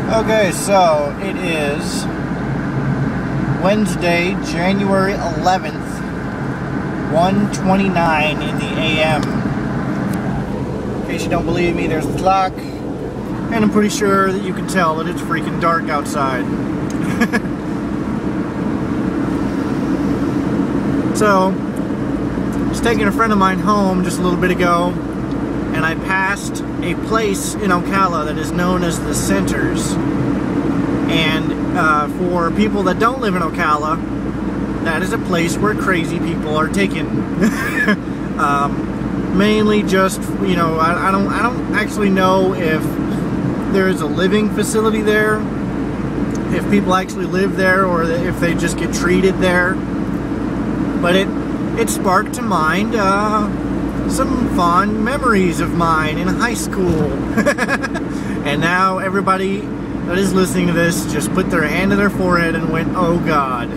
Okay, so it is Wednesday, January 11th, 1:29 in the AM. In case you don't believe me, there's the clock, and I'm pretty sure that you can tell that it's freaking dark outside. So, I was taking a friend of mine home just a little bit ago, and I passed a place in Ocala that is known as the Centers. And for people that don't live in Ocala, that is a place where crazy people are taken. Mainly just, you know, I don't actually know if there is a living facility there, if people actually live there, or if they just get treated there. But it sparked to mind some fond memories of mine in high school. And now everybody that is listening to this just put their hand to their forehead and went, oh God.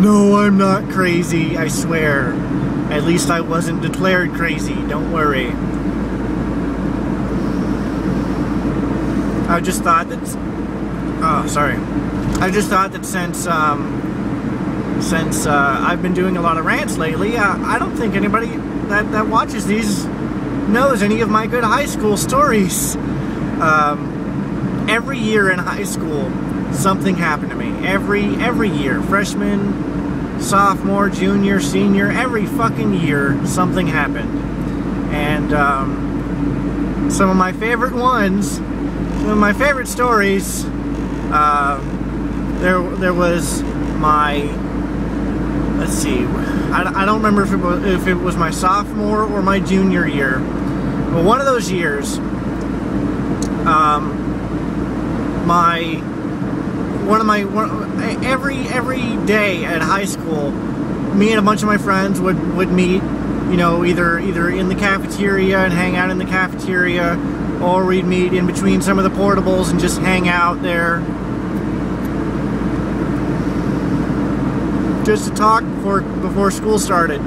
No, I'm not crazy, I swear. At least I wasn't declared crazy, don't worry. I just thought that, I just thought that since I've been doing a lot of rants lately, I don't think anybody that watches these knows any of my good high school stories. Every year in high school, something happened to me. Every year, freshman, sophomore, junior, senior, every fucking year, something happened. And some of my favorite ones, some of my favorite stories, there was my, let's see, I don't remember if it was my sophomore or my junior year, but one of those years, every day at high school, me and a bunch of my friends would meet, you know, either in the cafeteria and hang out in the cafeteria, or we'd meet in between some of the portables and just hang out there, just to talk before school started.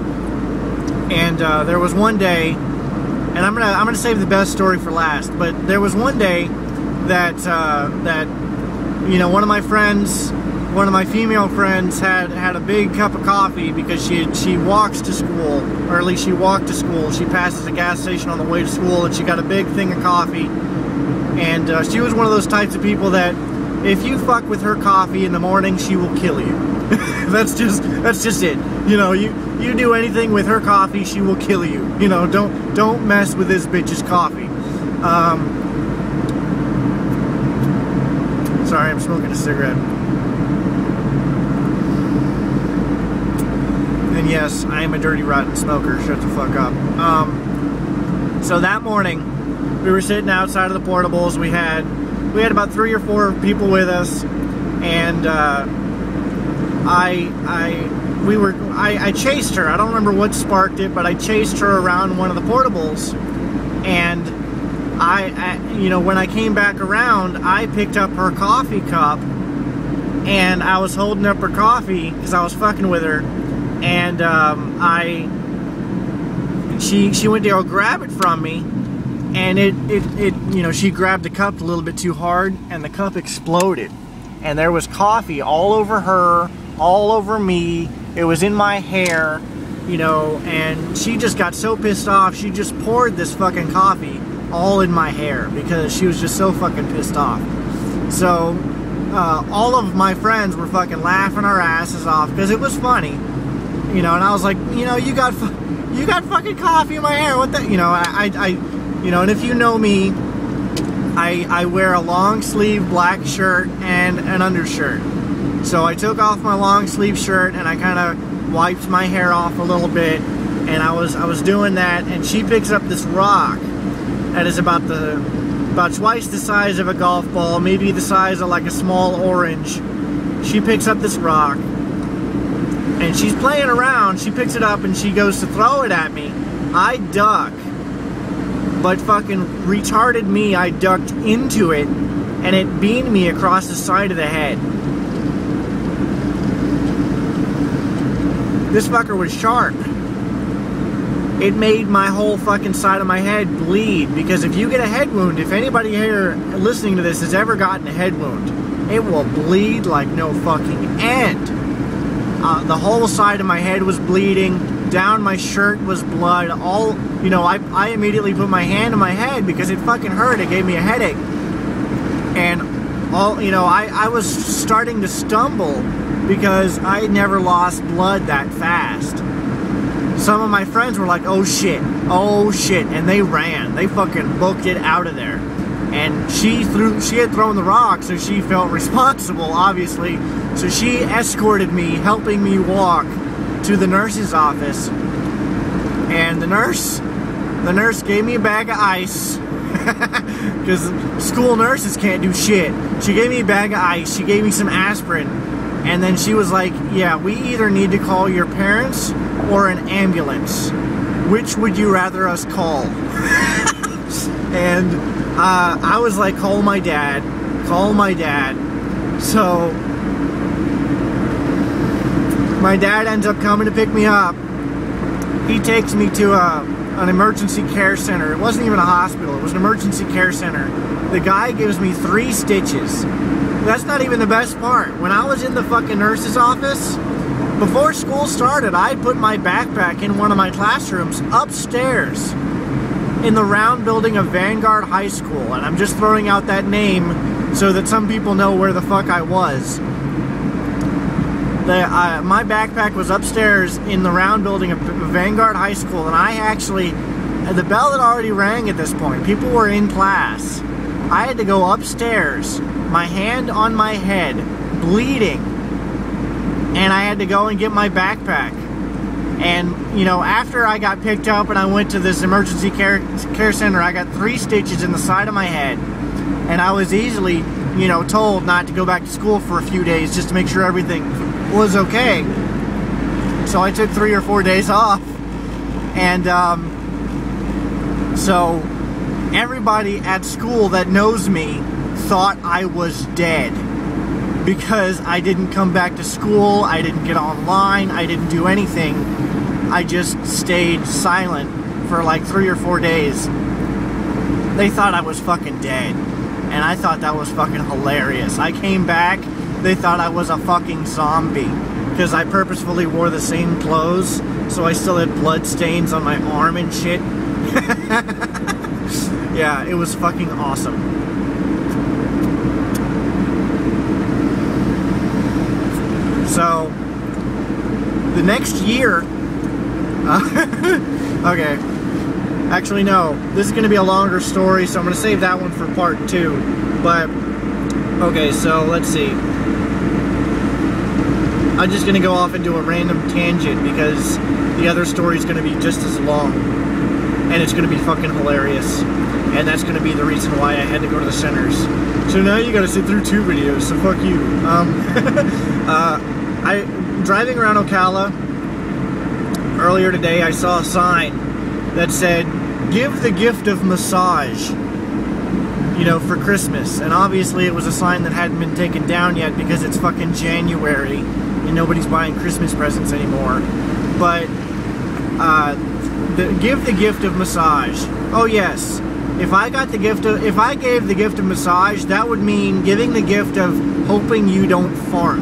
And there was one day, and I'm gonna save the best story for last, but there was one day that you know, one of my female friends had a big cup of coffee because she walks to school, or at least she walked to school. She passes a gas station on the way to school, and she got a big thing of coffee. And she was one of those types of people that if you fuck with her coffee in the morning, she will kill you. That's just it. You know, you do anything with her coffee, she will kill you. You know, don't mess with this bitch's coffee. Sorry, I'm smoking a cigarette. And yes, I am a dirty, rotten smoker. Shut the fuck up. So that morning, we were sitting outside of the portables. We had about 3 or 4 people with us, and I chased her. I don't remember what sparked it, but I chased her around one of the portables, and you know, when I came back around, I picked up her coffee cup, and I was holding up her coffee because I was fucking with her, and she went to go grab it from me, and it you know, she grabbed the cup a little bit too hard, and the cup exploded, and there was coffee all over her, all over me. It was in my hair, you know, and she just got so pissed off, she just poured this fucking coffee all in my hair because she was just so fucking pissed off. So all of my friends were fucking laughing our asses off because it was funny, you know. And I was like, you know, you got fucking coffee in my hair. What the, you know? You know, and if you know me, I wear a long sleeve black shirt and an undershirt. So I took off my long sleeve shirt and I kind of wiped my hair off a little bit, and I was doing that, and she picks up this rock that is about twice the size of a golf ball, maybe the size of like a small orange. She picks up this rock, and she's playing around. She picks it up and she goes to throw it at me. I duck, but fucking retarded me, I ducked into it, and it beamed me across the side of the head. This fucker was sharp. it made my whole fucking side of my head bleed. Because if you get a head wound, if anybody here listening to this has ever gotten a head wound, it will bleed like no fucking end. The whole side of my head was bleeding, down my shirt was blood, all, you know, I immediately put my hand on my head because it fucking hurt, it gave me a headache. And all, you know, I was starting to stumble because I had never lost blood that fast. Some of my friends were like, oh shit, and they ran. They fucking booked it out of there. And she had thrown the rock, so she felt responsible, obviously. So she escorted me, helping me walk to the nurse's office. And the nurse gave me a bag of ice. Because school nurses can't do shit. She gave me a bag of ice, she gave me some aspirin. And then she was like, yeah, we either need to call your parents or an ambulance. Which would you rather us call? And I was like, call my dad. So my dad ends up coming to pick me up. He takes me to an emergency care center. It wasn't even a hospital, it was an emergency care center. The guy gives me 3 stitches. That's not even the best part. When I was in the fucking nurse's office, before school started, I put my backpack in one of my classrooms upstairs in the round building of Vanguard High School. And I'm just throwing out that name so that some people know where the fuck I was. My backpack was upstairs in the round building of Vanguard High School, and I actually, the bell had already rang at this point. People were in class. I had to go upstairs, my hand on my head, bleeding, and I had to go and get my backpack. And, you know, after I got picked up and I went to this emergency care center, I got 3 stitches in the side of my head. And I was easily, you know, told not to go back to school for a few days just to make sure everything was okay. So I took 3 or 4 days off. And, so everybody at school that knows me thought I was dead. Because I didn't come back to school, I didn't get online, I didn't do anything. I just stayed silent for like 3 or 4 days. They thought I was fucking dead. And I thought that was fucking hilarious. I came back, they thought I was a fucking zombie. Because I purposefully wore the same clothes, so I still had blood stains on my arm and shit. Yeah, it was fucking awesome. So, the next year, okay, actually no, this is going to be a longer story, so I'm going to save that one for part 2, but, okay, so let's see. I'm just going to go off into a random tangent, because the other story is going to be just as long, and it's going to be fucking hilarious, and that's going to be the reason why I had to go to the centers. So now you got to sit through 2 videos, so fuck you. Driving around Ocala earlier today, I saw a sign that said, give the gift of massage, you know, for Christmas. And obviously it was a sign that hadn't been taken down yet because it's fucking January and nobody's buying Christmas presents anymore. But give the gift of massage. Oh yes, if I gave the gift of massage, that would mean giving the gift of hoping you don't fart.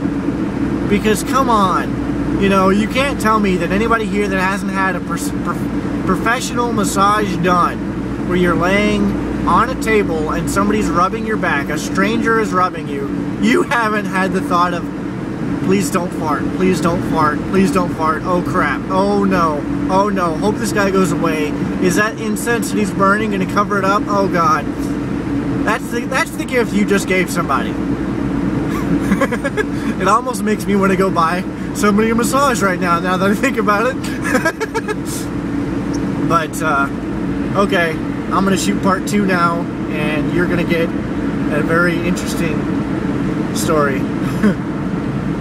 Because come on, you know, you can't tell me that anybody here that hasn't had a professional massage done, where you're laying on a table and somebody's rubbing your back, a stranger is rubbing you, you haven't had the thought of, please don't fart, please don't fart, please don't fart, oh crap, oh no, hope this guy goes away. Is that incense that he's burning going to cover it up? Oh god. That's the gift you just gave somebody. It almost makes me want to go buy somebody a massage right now that I think about it. But, okay, I'm going to shoot part 2 now, and you're going to get a very interesting story.